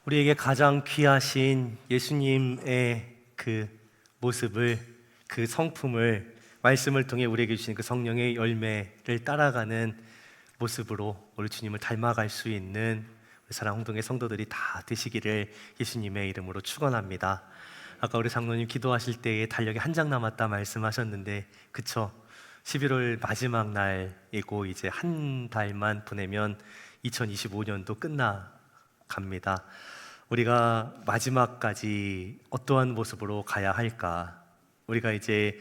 우리에게 가장 귀하신 예수님의 그 모습을, 그 성품을 말씀을 통해 우리에게 주신 그 성령의 열매를 따라가는 모습으로 우리 주님을 닮아갈 수 있는 우리 사랑 홍동의 성도들이 다 되시기를 예수님의 이름으로 축원합니다. 아까 우리 장로님 기도하실 때에 달력이 한 장 남았다 말씀하셨는데, 그쵸? 11월 마지막 날이고 이제 한 달만 보내면 2025년도 끝나갑니다. 우리가 마지막까지 어떠한 모습으로 가야 할까? 우리가 이제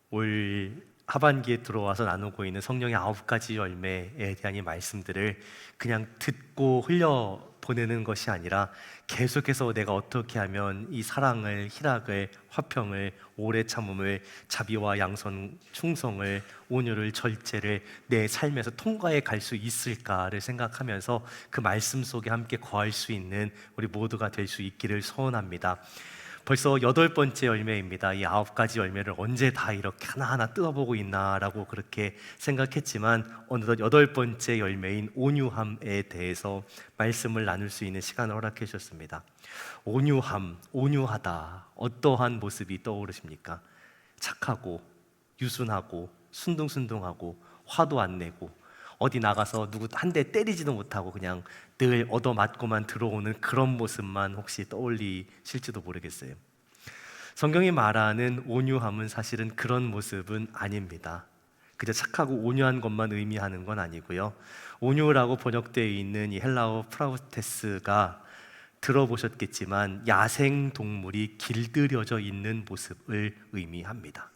올 하반기에 들어와서 나누고 있는 성령의 9가지 열매에 대한 이 말씀들을 그냥 듣고 흘려보내는 것이 아니라 계속해서 내가 어떻게 하면 이 사랑을, 희락을, 화평을, 오래 참음을, 자비와 양선, 충성을, 온유를, 절제를 내 삶에서 통과해 갈 수 있을까를 생각하면서 그 말씀 속에 함께 거할 수 있는 우리 모두가 될 수 있기를 소원합니다. 벌써 8번째 열매입니다. 이 9가지 열매를 언제 다 이렇게 하나하나 뜯어보고 있나라고 그렇게 생각했지만 어느덧 8번째 열매인 온유함에 대해서 말씀을 나눌 수 있는 시간을 허락해 주셨습니다. 온유함, 온유하다, 어떠한 모습이 떠오르십니까? 착하고 유순하고 순둥순둥하고 화도 안 내고 어디 나가서 누구 한 대 때리지도 못하고 그냥 늘 얻어맞고만 들어오는 그런 모습만 혹시 떠올리실지도 모르겠어요. 성경이 말하는 온유함은 사실은 그런 모습은 아닙니다. 그저 착하고 온유한 것만 의미하는 건 아니고요. 온유라고 번역되어 있는 이 헬라어 프라우테스가 들어보셨겠지만 야생 동물이 길들여져 있는 모습을 의미합니다.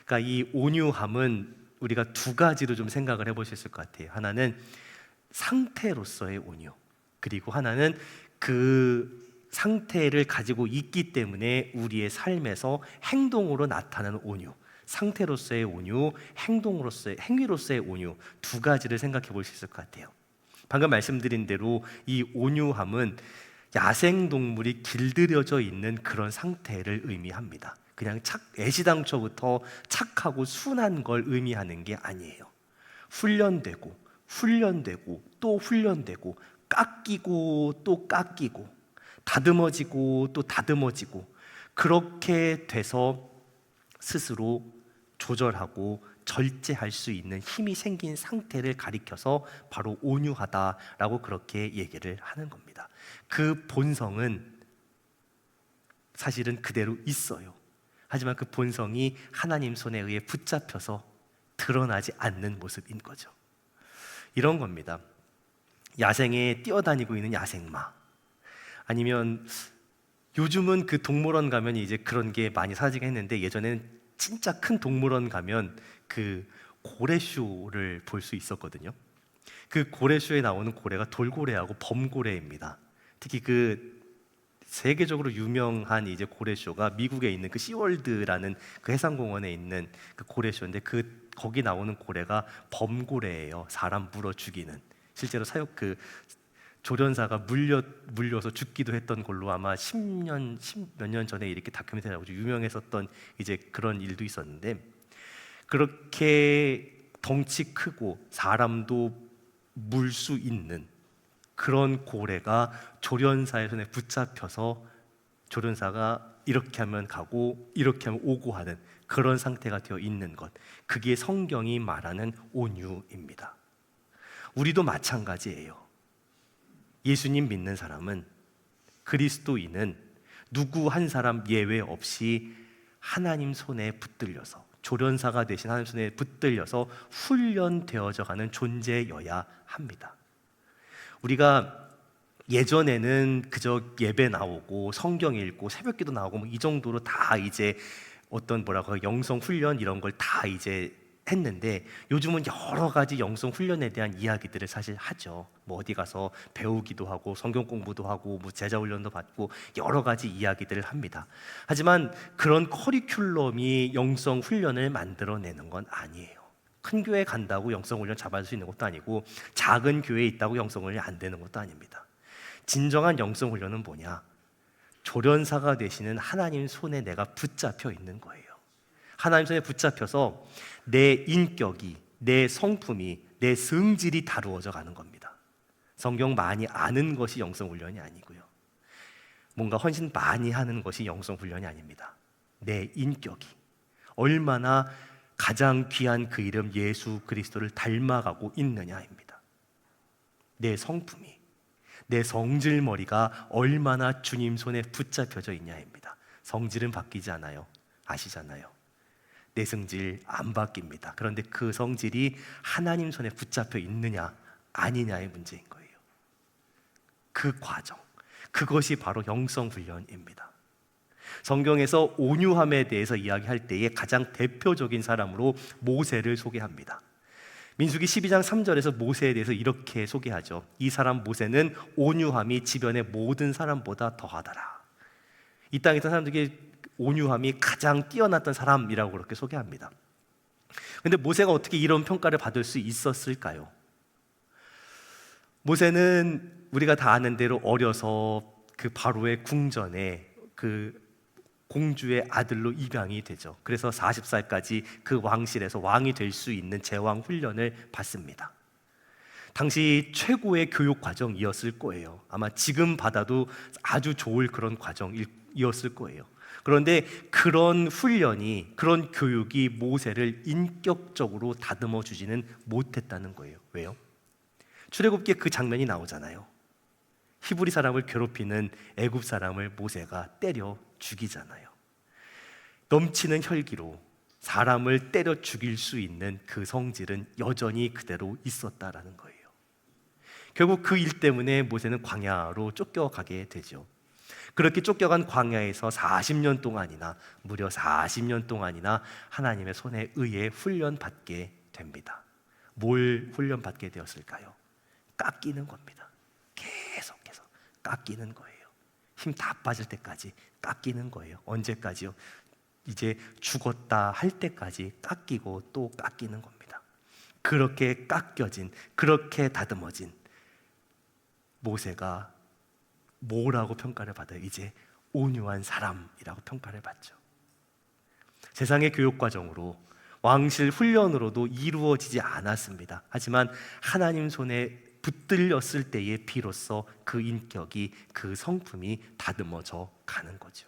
그러니까 이 온유함은 우리가 2가지로 좀 생각을 해보실 수 있을 것 같아요. 하나는 상태로서의 온유, 그리고 하나는 그 상태를 가지고 있기 때문에 우리의 삶에서 행동으로 나타나는 온유. 상태로서의 온유, 행위로서의 온유, 2가지를 생각해 볼 수 있을 것 같아요. 방금 말씀드린 대로 이 온유함은 야생동물이 길들여져 있는 그런 상태를 의미합니다. 그냥 애시당초부터 착하고 순한 걸 의미하는 게 아니에요. 훈련되고 또 훈련되고 깎이고 또 깎이고 다듬어지고 또 다듬어지고 그렇게 돼서 스스로 조절하고 절제할 수 있는 힘이 생긴 상태를 가리켜서 바로 온유하다라고 그렇게 얘기를 하는 겁니다. 그 본성은 사실은 그대로 있어요. 하지만 그 본성이 하나님 손에 의해 붙잡혀서 드러나지 않는 모습인 거죠. 이런 겁니다. 야생에 뛰어다니고 있는 야생마, 아니면 요즘은 그 동물원 가면 이제 그런 게 많이 사라지긴 했는데 예전에는 진짜 큰 동물원 가면 그 고래쇼를 볼 수 있었거든요. 그 고래쇼에 나오는 고래가 돌고래하고 범고래입니다. 특히 그 세계적으로 유명한 이제 고래쇼가 미국에 있는 그 시월드라는 그 해상공원에 있는 그 고래쇼인데 거기 나오는 고래가 범고래예요. 사람 물어 죽이는. 실제로 조련사가 물려서 죽기도 했던 걸로 아마 10몇 년 전에 이렇게 다큐멘터리가 유명했었던 이제 그런 일도 있었는데, 그렇게 덩치 크고 사람도 물 수 있는 그런 고래가 조련사의 손에 붙잡혀서 조련사가 이렇게 하면 가고 이렇게 하면 오고 하는 그런 상태가 되어 있는 것, 그게 성경이 말하는 온유입니다. 우리도 마찬가지예요. 예수님 믿는 사람은, 그리스도인은 누구 한 사람 예외 없이 하나님 손에 붙들려서, 조련사가 되신 하나님 손에 붙들려서 훈련되어져 가는 존재여야 합니다. 우리가 예전에는 그저 예배 나오고 성경 읽고 새벽기도 나오고 뭐 이 정도로 다 이제 어떤 영성 훈련 이런 걸 다 이제 했는데, 요즘은 여러 가지 영성 훈련에 대한 이야기들을 사실 하죠. 뭐 어디 가서 배우기도 하고 성경 공부도 하고 뭐 제자 훈련도 받고 여러 가지 이야기들을 합니다. 하지만 그런 커리큘럼이 영성 훈련을 만들어내는 건 아니에요. 큰 교회 간다고 영성훈련 잡아줄 수 있는 것도 아니고, 작은 교회에 있다고 영성훈련이 안 되는 것도 아닙니다. 진정한 영성훈련은 뭐냐? 조련사가 되시는 하나님 손에 내가 붙잡혀 있는 거예요. 하나님 손에 붙잡혀서 내 인격이, 내 성품이, 내 성질이 다루어져 가는 겁니다. 성경 많이 아는 것이 영성 훈련이 아니고요. 뭔가 헌신 많이 하는 것이 영성 훈련이 아닙니다. 내 인격이 얼마나 가장 귀한 그 이름 예수 그리스도를 닮아가고 있느냐입니다. 내 성품이, 내 성질머리가 얼마나 주님 손에 붙잡혀져 있냐입니다. 성질은 바뀌지 않아요. 아시잖아요. 내 성질 안 바뀝니다. 그런데 그 성질이 하나님 손에 붙잡혀 있느냐 아니냐의 문제인 거예요. 그 과정, 그것이 바로 영성 훈련입니다. 성경에서 온유함에 대해서 이야기할 때에 가장 대표적인 사람으로 모세를 소개합니다. 민수기 12장 3절에서 모세에 대해서 이렇게 소개하죠. 이 사람 모세는 온유함이 지변의 모든 사람보다 더하더라. 이 땅에 있던 사람들에게 온유함이 가장 뛰어났던 사람이라고 그렇게 소개합니다. 그런데 모세가 어떻게 이런 평가를 받을 수 있었을까요? 모세는 우리가 다 아는 대로 어려서 그 바로의 궁전에 그 공주의 아들로 입양이 되죠. 그래서 40살까지 그 왕실에서 왕이 될 수 있는 제왕 훈련을 받습니다. 당시 최고의 교육 과정이었을 거예요. 아마 지금 받아도 아주 좋을 그런 과정이었을 거예요. 그런데 그런 훈련이, 그런 교육이 모세를 인격적으로 다듬어 주지는 못했다는 거예요. 왜요? 출애굽기에 그 장면이 나오잖아요. 히브리 사람을 괴롭히는 애굽 사람을 모세가 때려 죽이잖아요. 넘치는 혈기로 사람을 때려 죽일 수 있는 그 성질은 여전히 그대로 있었다라는 거예요. 결국 그 일 때문에 모세는 광야로 쫓겨가게 되죠. 그렇게 쫓겨간 광야에서 40년 동안이나, 무려 40년 동안이나 하나님의 손에 의해 훈련받게 됩니다. 뭘 훈련받게 되었을까요? 깎이는 겁니다. 계속해서 깎이는 거예요. 힘 다 빠질 때까지 깎이는 거예요. 언제까지요? 이제 죽었다 할 때까지 깎이고 또 깎이는 겁니다. 그렇게 깎여진, 그렇게 다듬어진 모세가 뭐라고 평가를 받아요? 이제 온유한 사람이라고 평가를 받죠. 세상의 교육과정으로, 왕실 훈련으로도 이루어지지 않았습니다. 하지만 하나님 손에 붙들렸을 때에 비로소 그 인격이, 그 성품이 다듬어져 가는 거죠.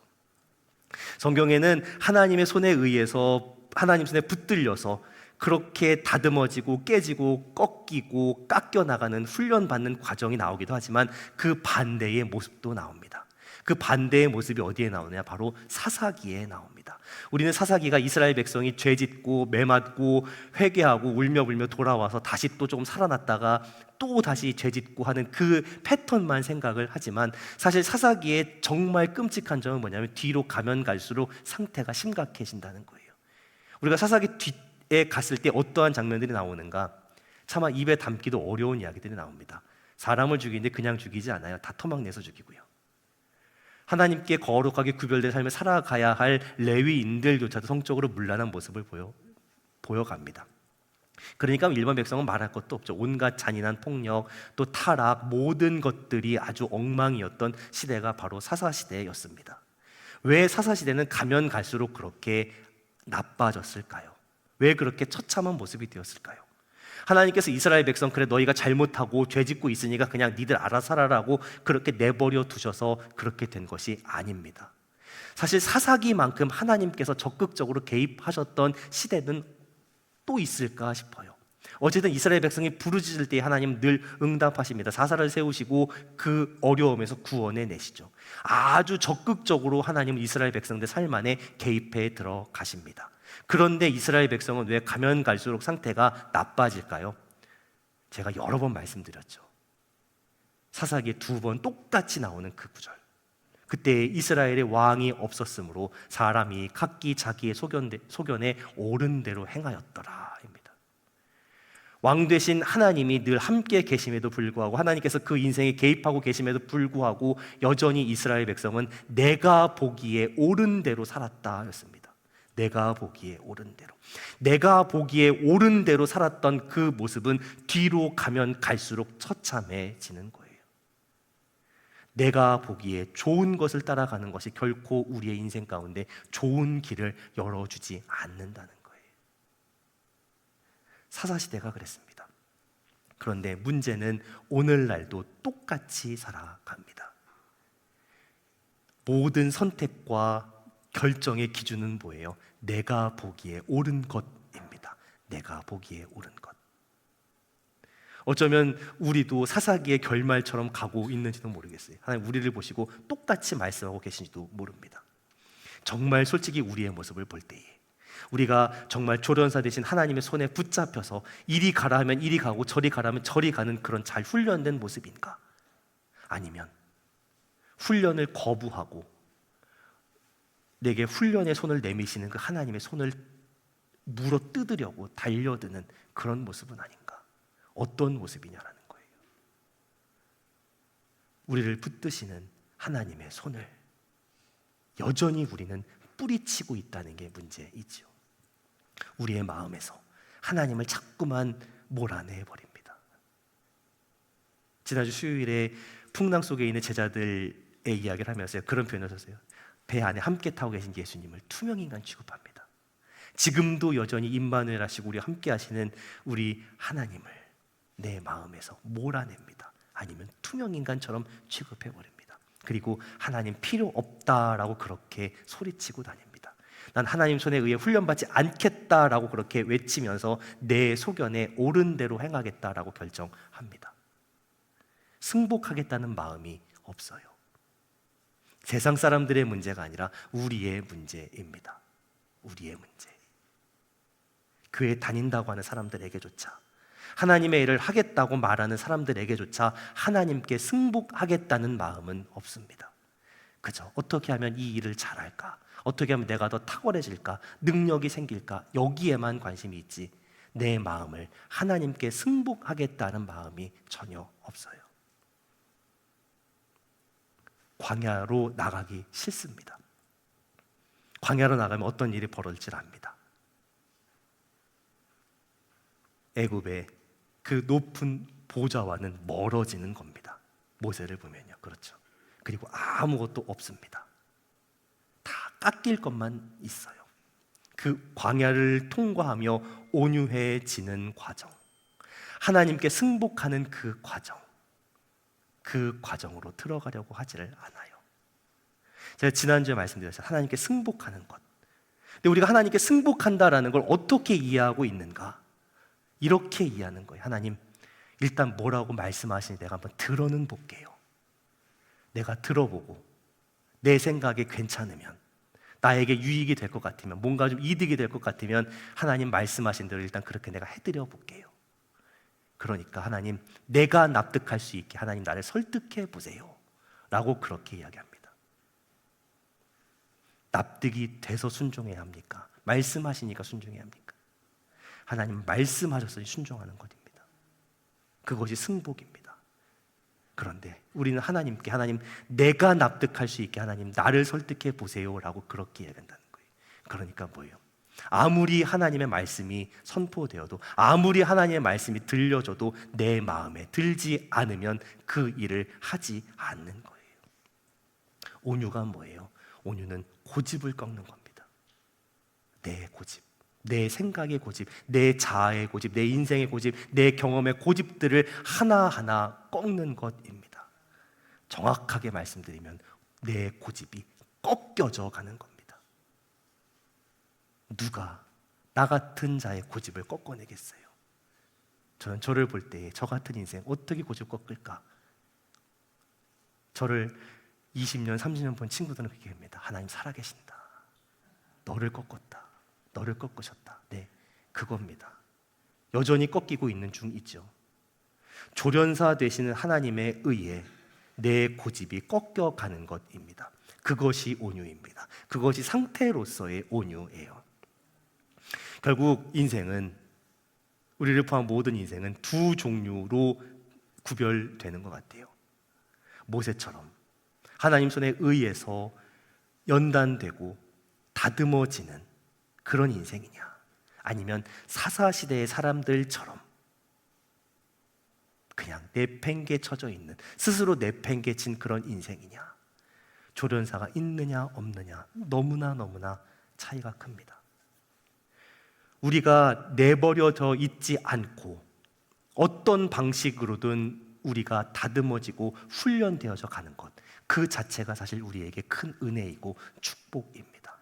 성경에는 하나님의 손에 의해서, 하나님 손에 붙들려서 그렇게 다듬어지고 깨지고 꺾이고 깎여 나가는 훈련받는 과정이 나오기도 하지만 그 반대의 모습도 나옵니다. 그 반대의 모습이 어디에 나오느냐? 바로 사사기에 나옵니다. 우리는 사사기가 이스라엘 백성이 죄짓고 매맞고 회개하고 울며불며 돌아와서 다시 또 조금 살아났다가 또 다시 죄짓고 하는 그 패턴만 생각을 하지만, 사실 사사기의 정말 끔찍한 점은 뭐냐면 뒤로 가면 갈수록 상태가 심각해진다는 거예요. 우리가 사사기 뒤에 갔을 때 어떠한 장면들이 나오는가? 차마 입에 담기도 어려운 이야기들이 나옵니다. 사람을 죽이는데 그냥 죽이지 않아요. 다 토막내서 죽이고요. 하나님께 거룩하게 구별된 삶을 살아가야 할 레위인들조차도 성적으로 문란한 모습을 보여갑니다. 그러니까 일반 백성은 말할 것도 없죠. 온갖 잔인한 폭력, 또 타락, 모든 것들이 아주 엉망이었던 시대가 바로 사사시대였습니다. 왜 사사시대는 가면 갈수록 그렇게 나빠졌을까요? 왜 그렇게 처참한 모습이 되었을까요? 하나님께서 이스라엘 백성, 그래 너희가 잘못하고 죄짓고 있으니까 그냥 니들 알아서 살아라고 그렇게 내버려 두셔서 그렇게 된 것이 아닙니다. 사실 사사기만큼 하나님께서 적극적으로 개입하셨던 시대는 또 있을까 싶어요. 어쨌든 이스라엘 백성이 부르짖을 때 하나님 늘 응답하십니다. 사사를 세우시고 그 어려움에서 구원해 내시죠. 아주 적극적으로 하나님은 이스라엘 백성들 삶 안에 개입해 들어가십니다. 그런데 이스라엘 백성은 왜 가면 갈수록 상태가 나빠질까요? 제가 여러 번 말씀드렸죠. 사사기에 2번 똑같이 나오는 그 구절. 그때 이스라엘의 왕이 없었으므로 사람이 각기 자기의 소견에 옳은 대로 행하였더라 입니다. 왕 되신 하나님이 늘 함께 계심에도 불구하고, 하나님께서 그 인생에 개입하고 계심에도 불구하고 여전히 이스라엘 백성은 내가 보기에 옳은 대로 살았다 였습니다. 내가 보기에 옳은 대로, 내가 보기에 옳은 대로 살았던 그 모습은 뒤로 가면 갈수록 처참해지는 거예요. 내가 보기에 좋은 것을 따라가는 것이 결코 우리의 인생 가운데 좋은 길을 열어주지 않는다는 거예요. 사사시대가 그랬습니다. 그런데 문제는 오늘날도 똑같이 살아갑니다. 모든 선택과 결정의 기준은 뭐예요? 내가 보기에 옳은 것입니다. 내가 보기에 옳은 것. 어쩌면 우리도 사사기의 결말처럼 가고 있는지도 모르겠어요. 하나님 우리를 보시고 똑같이 말씀하고 계신지도 모릅니다. 정말 솔직히 우리의 모습을 볼 때에 우리가 정말 조련사 되신 하나님의 손에 붙잡혀서 이리 가라 하면 이리 가고 저리 가라 하면 저리 가는 그런 잘 훈련된 모습인가? 아니면 훈련을 거부하고 내게 훈련의 손을 내미시는 그 하나님의 손을 물어 뜯으려고 달려드는 그런 모습은 아닌가? 어떤 모습이냐라는 거예요. 우리를 붙드시는 하나님의 손을 여전히 우리는 뿌리치고 있다는 게 문제이죠. 우리의 마음에서 하나님을 자꾸만 몰아내 버립니다. 지난주 수요일에 풍랑 속에 있는 제자들의 이야기를 하면서 그런 표현을 썼어요. 배 안에 함께 타고 계신 예수님을 투명인간 취급합니다. 지금도 여전히 임마누엘 하시고 우리 함께 하시는 우리 하나님을 내 마음에서 몰아냅니다. 아니면 투명인간처럼 취급해버립니다. 그리고 하나님 필요 없다라고 그렇게 소리치고 다닙니다. 난 하나님 손에 의해 훈련받지 않겠다라고 그렇게 외치면서 내 소견에 옳은 대로 행하겠다라고 결정합니다. 승복하겠다는 마음이 없어요. 세상 사람들의 문제가 아니라 우리의 문제입니다. 우리의 문제. 교회 다닌다고 하는 사람들에게조차, 하나님의 일을 하겠다고 말하는 사람들에게조차 하나님께 승복하겠다는 마음은 없습니다. 그죠? 어떻게 하면 이 일을 잘할까? 어떻게 하면 내가 더 탁월해질까? 능력이 생길까? 여기에만 관심이 있지 내 마음을 하나님께 승복하겠다는 마음이 전혀 없어요. 광야로 나가기 싫습니다. 광야로 나가면 어떤 일이 벌어질지 압니다. 애굽의 그 높은 보좌와는 멀어지는 겁니다. 모세를 보면요. 그렇죠. 그리고 아무것도 없습니다. 다 깎일 것만 있어요. 그 광야를 통과하며 온유해지는 과정, 하나님께 승복하는 그 과정, 그 과정으로 들어가려고 하지를 않아요. 제가 지난주에 말씀드렸어요. 하나님께 승복하는 것. 근데 우리가 하나님께 승복한다라는 걸 어떻게 이해하고 있는가? 이렇게 이해하는 거예요. 하나님, 일단 뭐라고 말씀하시니 내가 한번 들어는 볼게요. 내가 들어보고 내 생각에 괜찮으면, 나에게 유익이 될 것 같으면, 뭔가 좀 이득이 될 것 같으면 하나님 말씀하신 대로 일단 그렇게 내가 해드려 볼게요. 그러니까 하나님, 내가 납득할 수 있게 하나님 나를 설득해 보세요 라고 그렇게 이야기합니다. 납득이 돼서 순종해야 합니까? 말씀하시니까 순종해야 합니까? 하나님 말씀하셔서 순종하는 것입니다. 그것이 승복입니다. 그런데 우리는 하나님께, 하나님 내가 납득할 수 있게 하나님 나를 설득해 보세요 라고 그렇게 이야기한다는 거예요. 그러니까 뭐예요? 아무리 하나님의 말씀이 선포되어도, 아무리 하나님의 말씀이 들려줘도 내 마음에 들지 않으면 그 일을 하지 않는 거예요. 온유가 뭐예요? 온유는 고집을 꺾는 겁니다. 내 고집, 내 생각의 고집, 내 자아의 고집, 내 인생의 고집, 내 경험의 고집들을 하나하나 꺾는 것입니다. 정확하게 말씀드리면 내 고집이 꺾여져 가는 겁니다. 누가 나 같은 자의 고집을 꺾어내겠어요? 저는 저를 볼 때 저 같은 인생 어떻게 고집 꺾을까? 저를 20년, 30년 본 친구들은 그렇게 합니다. 하나님 살아계신다. 너를 꺾었다. 너를 꺾으셨다. 네, 그겁니다. 여전히 꺾이고 있는 중이죠. 조련사 되시는 하나님의 의에 내 고집이 꺾여가는 것입니다. 그것이 온유입니다. 그것이 상태로서의 온유예요. 결국 인생은, 우리를 포함한 모든 인생은 두 종류로 구별되는 것 같아요. 모세처럼 하나님 손에 의해서 연단되고 다듬어지는 그런 인생이냐, 아니면 사사시대의 사람들처럼 그냥 내팽개쳐져 있는, 스스로 내팽개친 그런 인생이냐. 조련사가 있느냐 없느냐 너무나 차이가 큽니다. 우리가 내버려져 있지 않고 어떤 방식으로든 우리가 다듬어지고 훈련되어져 가는 것, 그 자체가 사실 우리에게 큰 은혜이고 축복입니다.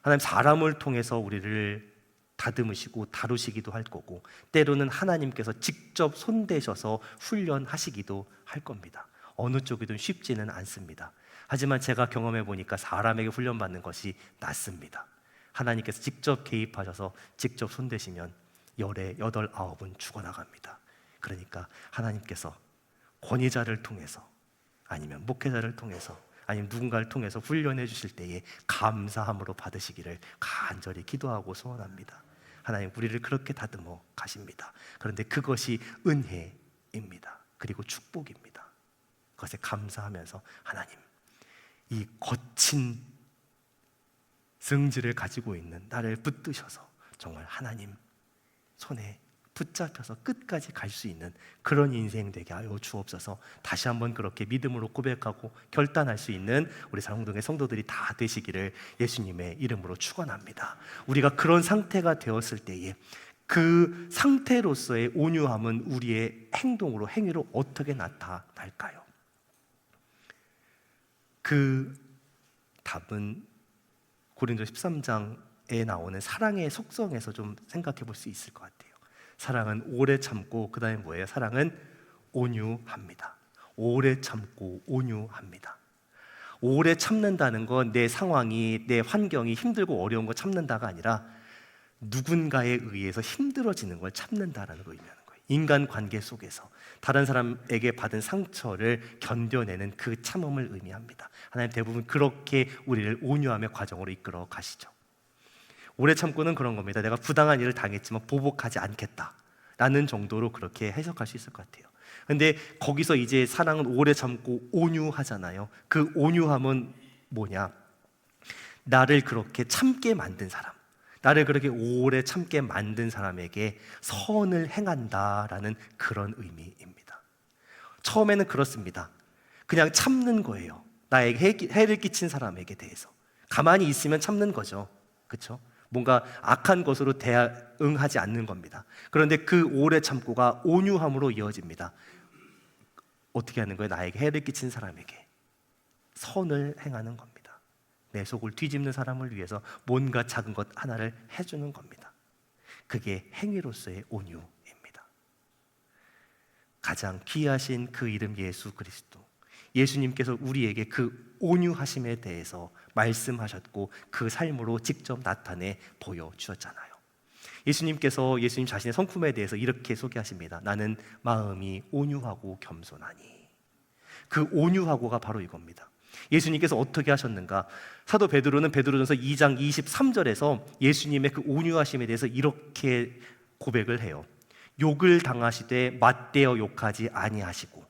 하나님 사람을 통해서 우리를 다듬으시고 다루시기도 할 거고, 때로는 하나님께서 직접 손대셔서 훈련하시기도 할 겁니다. 어느 쪽이든 쉽지는 않습니다. 하지만 제가 경험해 보니까 사람에게 훈련받는 것이 낫습니다. 하나님께서 직접 개입하셔서 직접 손대시면 열에 8, 9은 죽어나갑니다. 그러니까 하나님께서 권위자를 통해서, 아니면 목회자를 통해서, 아니면 누군가를 통해서 훈련해 주실 때에 감사함으로 받으시기를 간절히 기도하고 소원합니다. 하나님 우리를 그렇게 다듬어 가십니다. 그런데 그것이 은혜입니다. 그리고 축복입니다. 그것에 감사하면서 하나님, 이 거친 성질을 가지고 있는 나를 붙드셔서 정말 하나님 손에 붙잡혀서 끝까지 갈 수 있는 그런 인생 되게 하여 주옵소서. 다시 한번 그렇게 믿음으로 고백하고 결단할 수 있는 우리 사랑동의 성도들이 다 되시기를 예수님의 이름으로 축원합니다. 우리가 그런 상태가 되었을 때에 그 상태로서의 온유함은 우리의 행동으로, 행위로 어떻게 나타날까요? 그 답은 고린도서 13장에 나오는 사랑의 속성에서 좀 생각해 볼 수 있을 것 같아요. 사랑은 오래 참고, 그 다음에 뭐예요? 사랑은 온유합니다. 오래 참고 온유합니다. 오래 참는다는 건 내 상황이, 내 환경이 힘들고 어려운 거 참는다가 아니라 누군가에 의해서 힘들어지는 걸 참는다라는 걸 의미하는 거예요. 인간관계 속에서 다른 사람에게 받은 상처를 견뎌내는 그 참음을 의미합니다. 하나님 대부분 그렇게 우리를 온유함의 과정으로 이끌어 가시죠. 오래 참고는 그런 겁니다. 내가 부당한 일을 당했지만 보복하지 않겠다라는 정도로 그렇게 해석할 수 있을 것 같아요. 근데 거기서 이제 사랑은 오래 참고 온유하잖아요. 그 온유함은 뭐냐? 나를 그렇게 참게 만든 사람, 나를 그렇게 오래 참게 만든 사람에게 선을 행한다라는 그런 의미입니다. 처음에는 그렇습니다. 그냥 참는 거예요. 나에게 해를 끼친 사람에게 대해서 가만히 있으면 참는 거죠. 그렇죠? 뭔가 악한 것으로 대응하지 않는 겁니다. 그런데 그 오래 참고가 온유함으로 이어집니다. 어떻게 하는 거예요? 나에게 해를 끼친 사람에게 선을 행하는 겁니다. 내 속을 뒤집는 사람을 위해서 뭔가 작은 것 하나를 해주는 겁니다. 그게 행위로서의 온유입니다. 가장 귀하신 그 이름 예수 그리스도, 예수님께서 우리에게 그 온유하심에 대해서 말씀하셨고 그 삶으로 직접 나타내 보여주셨잖아요. 예수님께서 예수님 자신의 성품에 대해서 이렇게 소개하십니다. 나는 마음이 온유하고 겸손하니. 그 온유하고가 바로 이겁니다. 예수님께서 어떻게 하셨는가? 사도 베드로는 베드로전서 2장 23절에서 예수님의 그 온유하심에 대해서 이렇게 고백을 해요. 욕을 당하시되 맞대어 욕하지 아니하시고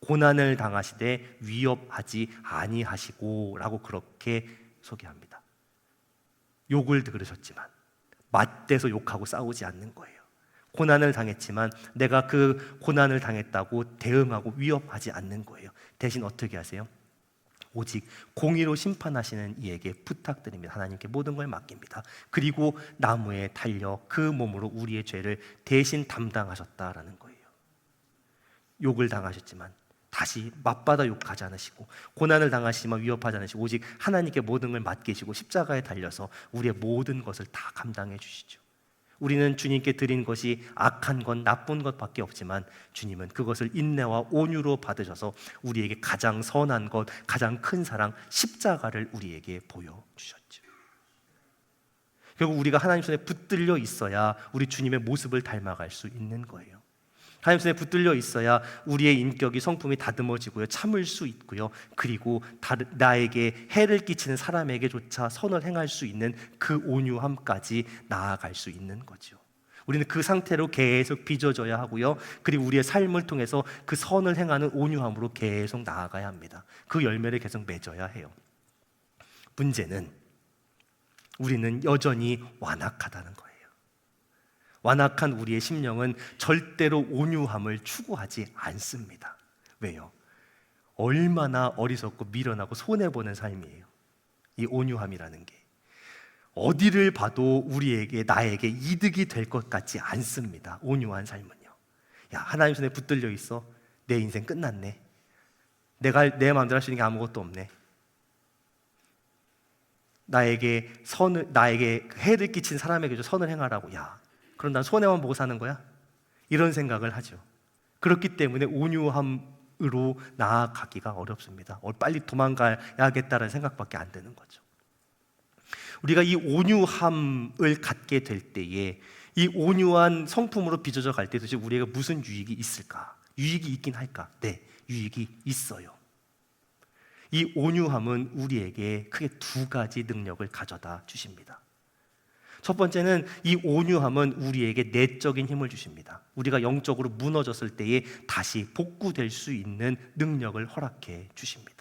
고난을 당하시되 위협하지 아니하시고 라고 그렇게 소개합니다. 욕을 들으셨지만 맞대서 욕하고 싸우지 않는 거예요. 고난을 당했지만 내가 그 고난을 당했다고 대응하고 위협하지 않는 거예요. 대신 어떻게 하세요? 오직 공의로 심판하시는 이에게 부탁드립니다. 하나님께 모든 걸 맡깁니다. 그리고 나무에 달려 그 몸으로 우리의 죄를 대신 담당하셨다라는 거예요. 욕을 당하셨지만 다시 맞받아 욕하지 않으시고, 고난을 당하시지만 위협하지 않으시고, 오직 하나님께 모든 걸 맡기시고 십자가에 달려서 우리의 모든 것을 다 감당해 주시죠. 우리는 주님께 드린 것이 악한 것, 나쁜 것밖에 없지만 주님은 그것을 인내와 온유로 받으셔서 우리에게 가장 선한 것, 가장 큰 사랑, 십자가를 우리에게 보여주셨죠. 결국 우리가 하나님 손에 붙들려 있어야 우리 주님의 모습을 닮아갈 수 있는 거예요. 하나님 손에 붙들려 있어야 우리의 인격이, 성품이 다듬어지고요, 참을 수 있고요, 그리고 나에게 해를 끼치는 사람에게조차 선을 행할 수 있는 그 온유함까지 나아갈 수 있는 거죠. 우리는 그 상태로 계속 빚어져야 하고요, 그리고 우리의 삶을 통해서 그 선을 행하는 온유함으로 계속 나아가야 합니다. 그 열매를 계속 맺어야 해요. 문제는 우리는 여전히 완악하다는 거예요. 완악한 우리의 심령은 절대로 온유함을 추구하지 않습니다. 왜요? 얼마나 어리석고 미련하고 손해보는 삶이에요. 이 온유함이라는 게 어디를 봐도 우리에게, 나에게 이득이 될 것 같지 않습니다. 온유한 삶은요. 야, 하나님 손에 붙들려 있어. 내 인생 끝났네. 내가 내 마음대로 할 수 있는 게 아무것도 없네. 나에게 해를 끼친 사람에게 선을 행하라고. 야, 그럼 난 손해만 보고 사는 거야? 이런 생각을 하죠. 그렇기 때문에 온유함으로 나아가기가 어렵습니다. 빨리 도망가야겠다는 생각밖에 안 드는 거죠. 우리가 이 온유함을 갖게 될 때에 이 온유한 성품으로 빚어져 갈 때 도대체 우리가 무슨 유익이 있을까? 유익이 있긴 할까? 네, 유익이 있어요. 이 온유함은 우리에게 크게 두 가지 능력을 가져다 주십니다. 첫 번째는 이 온유함은 우리에게 내적인 힘을 주십니다. 우리가 영적으로 무너졌을 때에 다시 복구될 수 있는 능력을 허락해 주십니다.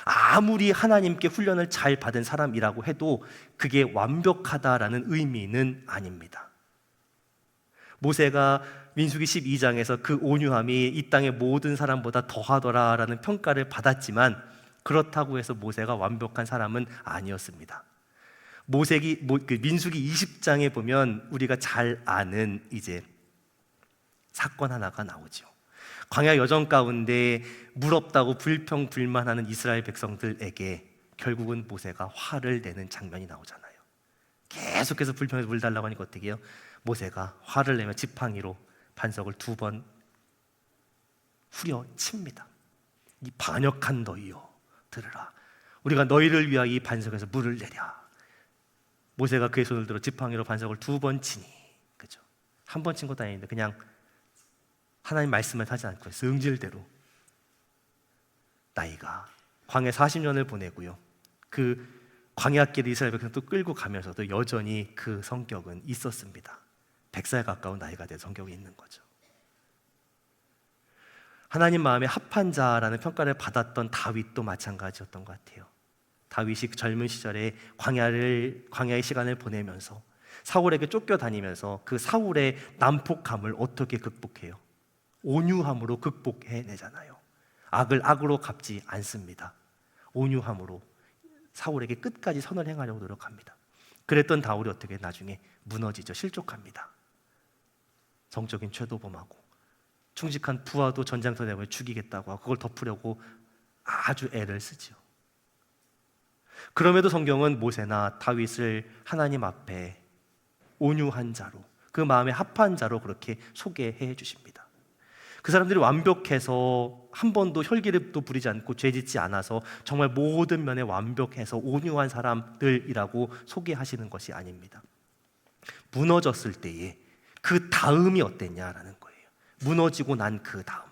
아무리 하나님께 훈련을 잘 받은 사람이라고 해도 그게 완벽하다라는 의미는 아닙니다. 모세가 민수기 12장에서 그 온유함이 이 땅의 모든 사람보다 더하더라라는 평가를 받았지만 그렇다고 해서 모세가 완벽한 사람은 아니었습니다. 민수기 20장에 보면 우리가 잘 아는 이제 사건 하나가 나오죠. 광야 여정 가운데 물 없다고 불평불만하는 이스라엘 백성들에게 결국은 모세가 화를 내는 장면이 나오잖아요. 계속해서 불평해서 물 달라고 하니까 어떻게 해요? 모세가 화를 내며 지팡이로 반석을 2번 후려칩니다. 이 반역한 너희여 들으라. 우리가 너희를 위하여 이 반석에서 물을 내랴. 모세가 그의 손을 들어 지팡이로 반석을 2번 치니, 그죠? 한 번 친 것도 아닌데 그냥 하나님 말씀을 하지 않고 성질대로 나이가 광야 40년을 보내고요. 그 광야길 이스라엘 백성 또 끌고 가면서도 여전히 그 성격은 있었습니다. 100살 가까운 나이가 된 성격이 있는 거죠. 하나님 마음에 합한 자라는 평가를 받았던 다윗도 마찬가지였던 것 같아요. 다윗이 젊은 시절에 광야의 시간을 보내면서 사울에게 쫓겨다니면서 그 사울의 난폭함을 어떻게 극복해요? 온유함으로 극복해내잖아요. 악을 악으로 갚지 않습니다. 온유함으로 사울에게 끝까지 선을 행하려고 노력합니다. 그랬던 다울이 어떻게 나중에 무너지죠. 실족합니다. 성적인 최도범하고 충직한 부하도 전장터 내고 죽이겠다고 하고 그걸 덮으려고 아주 애를 쓰죠. 그럼에도 성경은 모세나 다윗을 하나님 앞에 온유한 자로, 그 마음에 합한 자로 그렇게 소개해 주십니다. 그 사람들이 완벽해서 한 번도 혈기도 부리지 않고 죄짓지 않아서 정말 모든 면에 완벽해서 온유한 사람들이라고 소개하시는 것이 아닙니다. 무너졌을 때에 그 다음이 어땠냐라는 거예요. 무너지고 난 그 다음.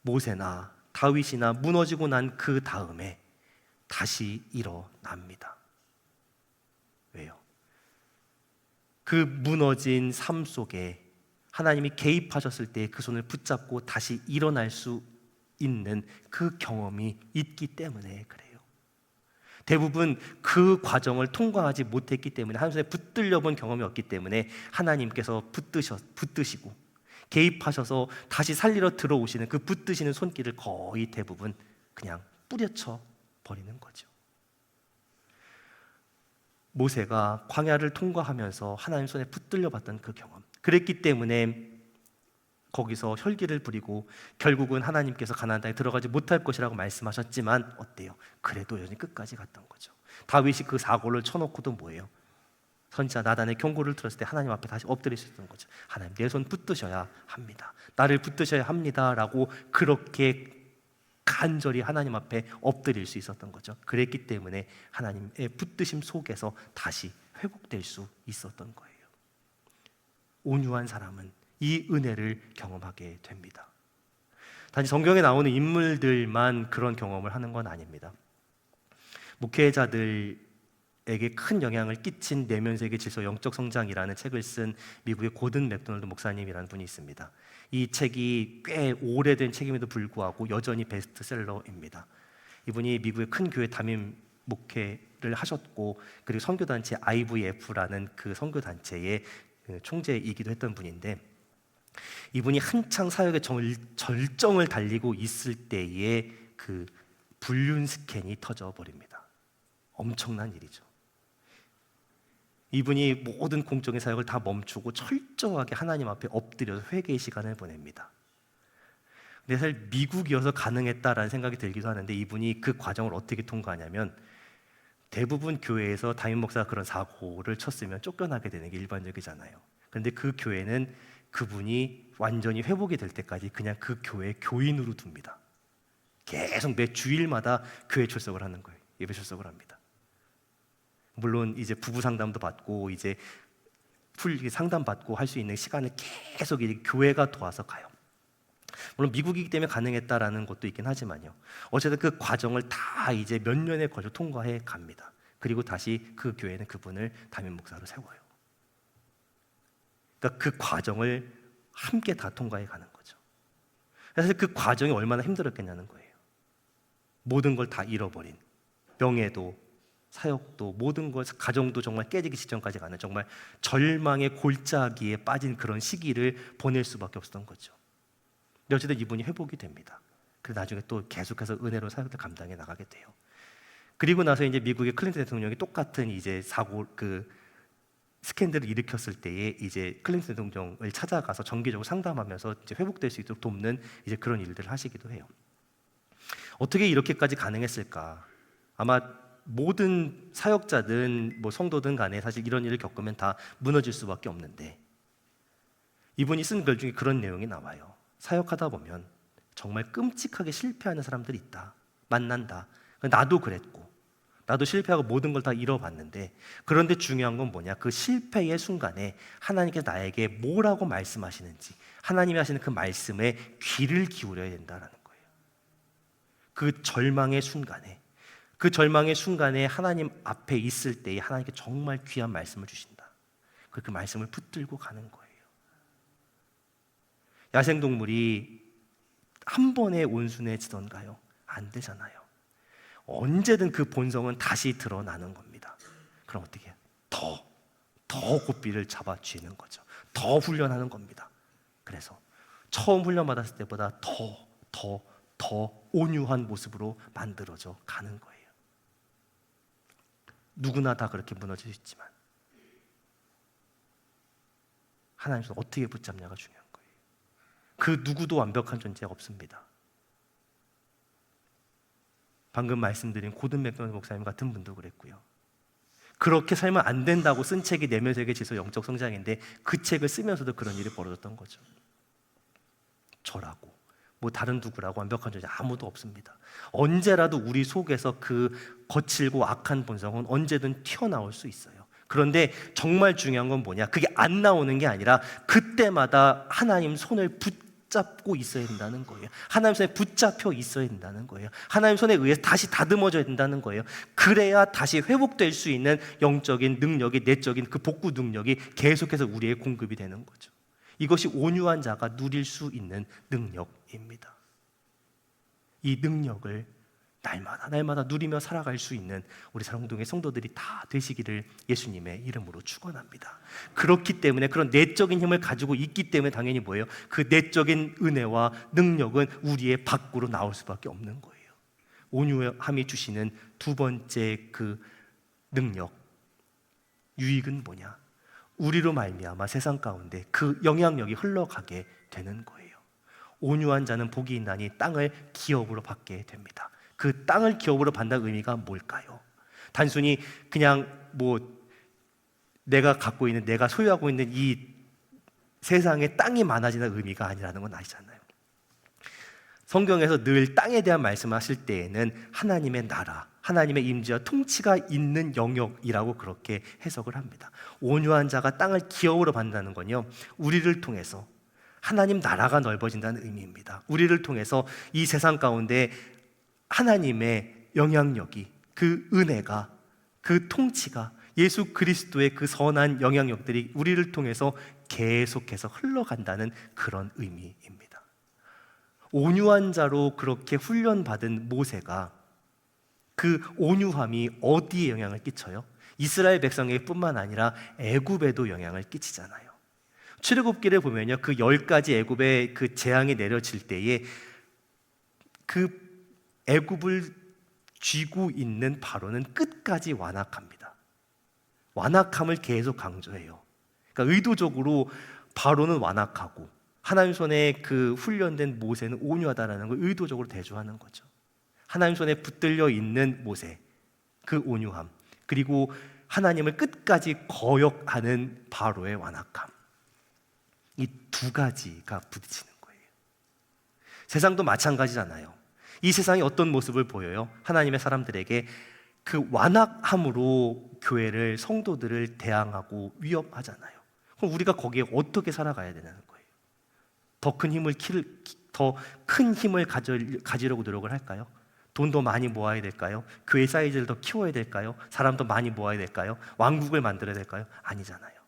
모세나 다윗이나 무너지고 난 그 다음에 다시 일어납니다. 왜요? 그 무너진 삶 속에 하나님이 개입하셨을 때 그 손을 붙잡고 다시 일어날 수 있는 그 경험이 있기 때문에 그래요. 대부분 그 과정을 통과하지 못했기 때문에 한 손에 붙들려 본 경험이 없기 때문에 하나님께서 붙드시고 개입하셔서 다시 살리러 들어오시는 그 붙드시는 손길을 거의 대부분 그냥 뿌려쳐 버리는 거죠. 모세가 광야를 통과하면서 하나님 손에 붙들려 봤던 그 경험, 그랬기 때문에 거기서 혈기를 부리고 결국은 하나님께서 가나안 땅에 들어가지 못할 것이라고 말씀하셨지만 어때요? 그래도 여전히 끝까지 갔던 거죠. 다윗이 그 사고를 쳐놓고도 뭐예요? 선지자 나단의 경고를 들었을 때 하나님 앞에 다시 엎드릴 수 있던 거죠. 하나님, 내 손 붙드셔야 합니다. 나를 붙드셔야 합니다라고 그렇게 간절히 하나님 앞에 엎드릴 수 있었던 거죠. 그랬기 때문에 하나님의 붙드심 속에서 다시 회복될 수 있었던 거예요. 온유한 사람은 이 은혜를 경험하게 됩니다. 단지 성경에 나오는 인물들만 그런 경험을 하는 건 아닙니다. 목회자들에게 큰 영향을 끼친 내면세계 질서 영적 성장이라는 책을 쓴 미국의 고든 맥도널드 목사님이라는 분이 있습니다. 이 책이 꽤 오래된 책임에도 불구하고 여전히 베스트셀러입니다. 이분이 미국의 큰 교회 담임 목회를 하셨고 그리고 선교단체 IVF라는 그 선교단체의 총재이기도 했던 분인데, 이분이 한창 사역의 절정을 달리고 있을 때에 그 불륜 스캔이 터져 버립니다. 엄청난 일이죠. 이분이 모든 공적인 사역을 다 멈추고 철저하게 하나님 앞에 엎드려서 회개의 시간을 보냅니다. 근데 사실 미국이어서 가능했다라는 생각이 들기도 하는데, 이분이 그 과정을 어떻게 통과하냐면, 대부분 교회에서 담임 목사가 그런 사고를 쳤으면 쫓겨나게 되는 게 일반적이잖아요. 그런데 그 교회는 그분이 완전히 회복이 될 때까지 그냥 그 교회 교인으로 둡니다. 계속 매 주일마다 교회 출석을 하는 거예요. 예배 출석을 합니다. 물론 이제 부부 상담도 받고 이제 상담 받고 할 수 있는 시간을 계속 이제 교회가 도와서 가요. 물론 미국이기 때문에 가능했다라는 것도 있긴 하지만요. 어쨌든 그 과정을 다 이제 몇 년에 걸쳐 통과해 갑니다. 그리고 다시 그 교회는 그분을 담임 목사로 세워요. 그러니까 그 과정을 함께 다 통과해 가는 거죠. 사실 그 과정이 얼마나 힘들었겠냐는 거예요. 모든 걸 다 잃어버린, 명예도 사역도 모든 것, 가정도 정말 깨지기 직전까지 가는 정말 절망의 골짜기에 빠진 그런 시기를 보낼 수밖에 없었던 거죠. 근데 어쨌든 이분이 회복이 됩니다. 그래서 나중에 또 계속해서 은혜로 사역을 감당해 나가게 돼요. 그리고 나서 이제 미국의 클린턴 대통령이 똑같은 이제 스캔들을 일으켰을 때에 이제 클린턴 대통령을 찾아가서 정기적으로 상담하면서 이제 회복될 수 있도록 돕는 이제 그런 일들을 하시기도 해요. 어떻게 이렇게까지 가능했을까? 아마 모든 사역자든 뭐 성도든 간에 사실 이런 일을 겪으면 다 무너질 수밖에 없는데, 이분이 쓴 글 중에 그런 내용이 나와요. 사역하다 보면 정말 끔찍하게 실패하는 사람들이 있다. 만난다. 나도 그랬고, 나도 실패하고 모든 걸 다 잃어봤는데, 그런데 중요한 건 뭐냐? 그 실패의 순간에 하나님께서 나에게 뭐라고 말씀하시는지, 하나님이 하시는 그 말씀에 귀를 기울여야 된다는 거예요. 그 절망의 순간에 하나님 앞에 있을 때에 하나님께 정말 귀한 말씀을 주신다. 그 말씀을 붙들고 가는 거예요. 야생동물이 한 번에 온순해지던가요? 안 되잖아요. 언제든 그 본성은 다시 드러나는 겁니다. 그럼 어떻게 해요? 더 고삐를 잡아 쥐는 거죠. 더 훈련하는 겁니다. 그래서 처음 훈련 받았을 때보다 더 온유한 모습으로 만들어져 가는 거예요. 누구나 다 그렇게 무너질 수 있지만 하나님 손 어떻게 붙잡냐가 중요한 거예요. 그 누구도 완벽한 존재가 없습니다. 방금 말씀드린 고든 맥도날드 목사님 같은 분도 그랬고요. 그렇게 살면 안 된다고 쓴 책이 내면 세계 지수 영적 성장인데, 그 책을 쓰면서도 그런 일이 벌어졌던 거죠. 저라고 뭐 다른 누구라고 완벽한 존재 아무도 없습니다. 언제라도 우리 속에서 그 거칠고 악한 본성은 언제든 튀어나올 수 있어요. 그런데 정말 중요한 건 뭐냐? 그게 안 나오는 게 아니라 그때마다 하나님 손을 붙잡고 있어야 된다는 거예요. 하나님 손에 붙잡혀 있어야 된다는 거예요. 하나님 손에 의해서 다시 다듬어져야 된다는 거예요. 그래야 다시 회복될 수 있는 영적인 능력이, 내적인 그 복구 능력이 계속해서 우리의 공급이 되는 거죠. 이것이 온유한 자가 누릴 수 있는 능력입니다. 이 능력을 날마다 누리며 살아갈 수 있는 우리 사랑동의 성도들이 다 되시기를 예수님의 이름으로 축원합니다. 그렇기 때문에 그런 내적인 힘을 가지고 있기 때문에 당연히 뭐예요? 그 내적인 은혜와 능력은 우리의 밖으로 나올 수밖에 없는 거예요. 온유함이 주시는 두 번째 그 능력, 유익은 뭐냐? 우리로 말미암아 세상 가운데 그 영향력이 흘러가게 되는 거예요. 온유한 자는 복이 있나니 땅을 기업으로 받게 됩니다. 그 땅을 기업으로 받는다는 의미가 뭘까요? 단순히 그냥 뭐 내가 갖고 있는, 내가 소유하고 있는 이 세상에 땅이 많아지는 의미가 아니라는 건 아시잖아요. 성경에서 늘 땅에 대한 말씀하실 때에는 하나님의 나라, 하나님의 임재와 통치가 있는 영역이라고 그렇게 해석을 합니다. 온유한 자가 땅을 기업으로 받는다는 건요, 우리를 통해서 하나님 나라가 넓어진다는 의미입니다. 우리를 통해서 이 세상 가운데 하나님의 영향력이, 그 은혜가, 그 통치가, 예수 그리스도의 그 선한 영향력들이 우리를 통해서 계속해서 흘러간다는 그런 의미입니다. 온유한 자로 그렇게 훈련받은 모세가 그 온유함이 어디에 영향을 끼쳐요? 이스라엘 백성에게 뿐만 아니라 애굽에도 영향을 끼치잖아요. 출애굽기를 보면요, 그 10가지 애굽의 그 재앙이 내려질 때에 그 애굽을 쥐고 있는 바로는 끝까지 완악합니다. 완악함을 계속 강조해요. 그러니까 의도적으로 바로는 완악하고 하나님 손에 그 훈련된 모세는 온유하다라는 걸 의도적으로 대조하는 거죠. 하나님 손에 붙들려 있는 모세, 그 온유함, 그리고 하나님을 끝까지 거역하는 바로의 완악함, 이 두 가지가 부딪히는 거예요. 세상도 마찬가지잖아요. 이 세상이 어떤 모습을 보여요? 하나님의 사람들에게 그 완악함으로 교회를, 성도들을 대항하고 위협하잖아요. 그럼 우리가 거기에 어떻게 살아가야 되는 거예요? 더 큰 힘을 가지려고 노력을 할까요? 돈 더 많이 모아야 될까요? 교회 사이즈를 더 키워야 될까요? 사람 더 많이 모아야 될까요? 왕국을 만들어야 될까요? 아니잖아요.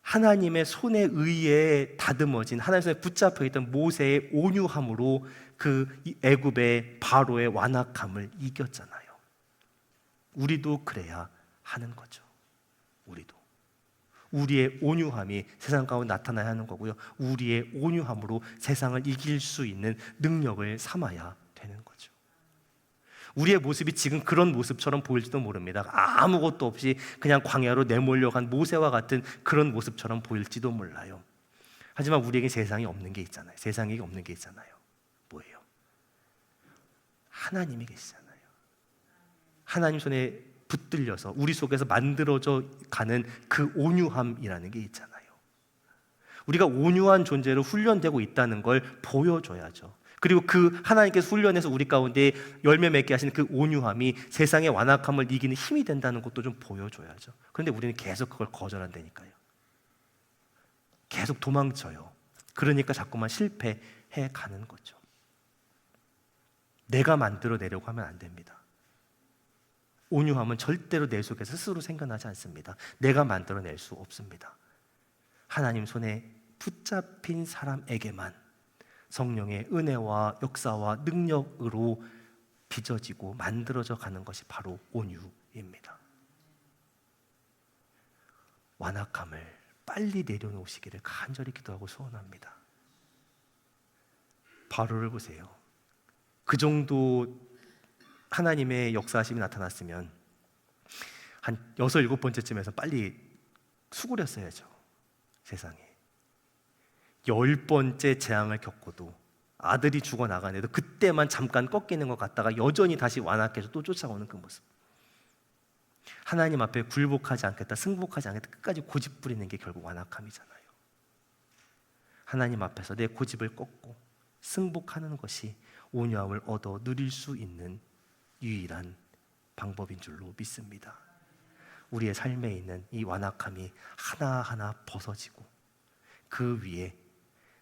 하나님의 손에 의해 다듬어진, 하나님의 손에 붙잡혀 있던 모세의 온유함으로 그 애굽의 바로의 완악함을 이겼잖아요. 우리도 그래야 하는 거죠. 우리의 온유함이 세상 가운데 나타나야 하는 거고요. 우리의 온유함으로 세상을 이길 수 있는 능력을 삼아야 되는 거죠. 우리의 모습이 지금 그런 모습처럼 보일지도 모릅니다. 아무것도 없이 그냥 광야로 내몰려간 모세와 같은 그런 모습처럼 보일지도 몰라요. 하지만 우리에게 세상이 없는 게 있잖아요. 세상에 없는 게 있잖아요. 뭐예요? 하나님이 계시잖아요. 하나님 손에 붙들려서 우리 속에서 만들어져 가는 그 온유함이라는 게 있잖아요. 우리가 온유한 존재로 훈련되고 있다는 걸 보여줘야죠. 그리고 그 하나님께서 훈련해서 우리 가운데 열매 맺게 하시는 그 온유함이 세상의 완악함을 이기는 힘이 된다는 것도 좀 보여줘야죠. 그런데 우리는 계속 그걸 거절한다니까요. 계속 도망쳐요. 그러니까 자꾸만 실패해 가는 거죠. 내가 만들어내려고 하면 안 됩니다. 온유함은 절대로 내 속에서 스스로 생겨나지 않습니다. 내가 만들어낼 수 없습니다. 하나님 손에 붙잡힌 사람에게만 성령의 은혜와 역사와 능력으로 빚어지고 만들어져 가는 것이 바로 온유입니다. 완악함을 빨리 내려놓으시기를 간절히 기도하고 소원합니다. 바로를 보세요. 그 정도 하나님의 역사하심이 나타났으면 한 6, 7번째쯤에서 빨리 수그렸어야죠. 세상에 10번째 재앙을 겪고도 아들이 죽어나가는데도 그때만 잠깐 꺾이는 것 같다가 여전히 다시 완악해서 또 쫓아오는 그 모습. 하나님 앞에 굴복하지 않겠다, 승복하지 않겠다 끝까지 고집 부리는 게 결국 완악함이잖아요. 하나님 앞에서 내 고집을 꺾고 승복하는 것이 온유함을 얻어 누릴 수 있는 유일한 방법인 줄로 믿습니다. 우리의 삶에 있는 이 완악함이 하나하나 벗어지고 그 위에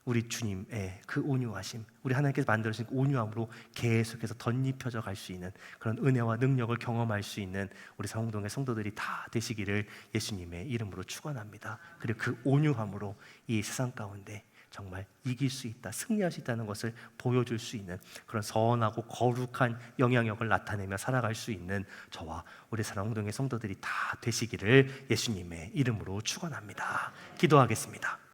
우리 주님의 그 온유하심, 우리 하나님께서 만들어주신 그 온유함으로 계속해서 덧입혀져 갈 수 있는 그런 은혜와 능력을 경험할 수 있는 우리 상홍동의 성도들이 다 되시기를 예수님의 이름으로 축원합니다. 그리고 그 온유함으로 이 세상 가운데 정말 이길 수 있다, 승리할 수 있다는 것을 보여줄 수 있는 그런 선하고 거룩한 영향력을 나타내며 살아갈 수 있는 저와 우리 상홍동의 성도들이 다 되시기를 예수님의 이름으로 축원합니다. 기도하겠습니다.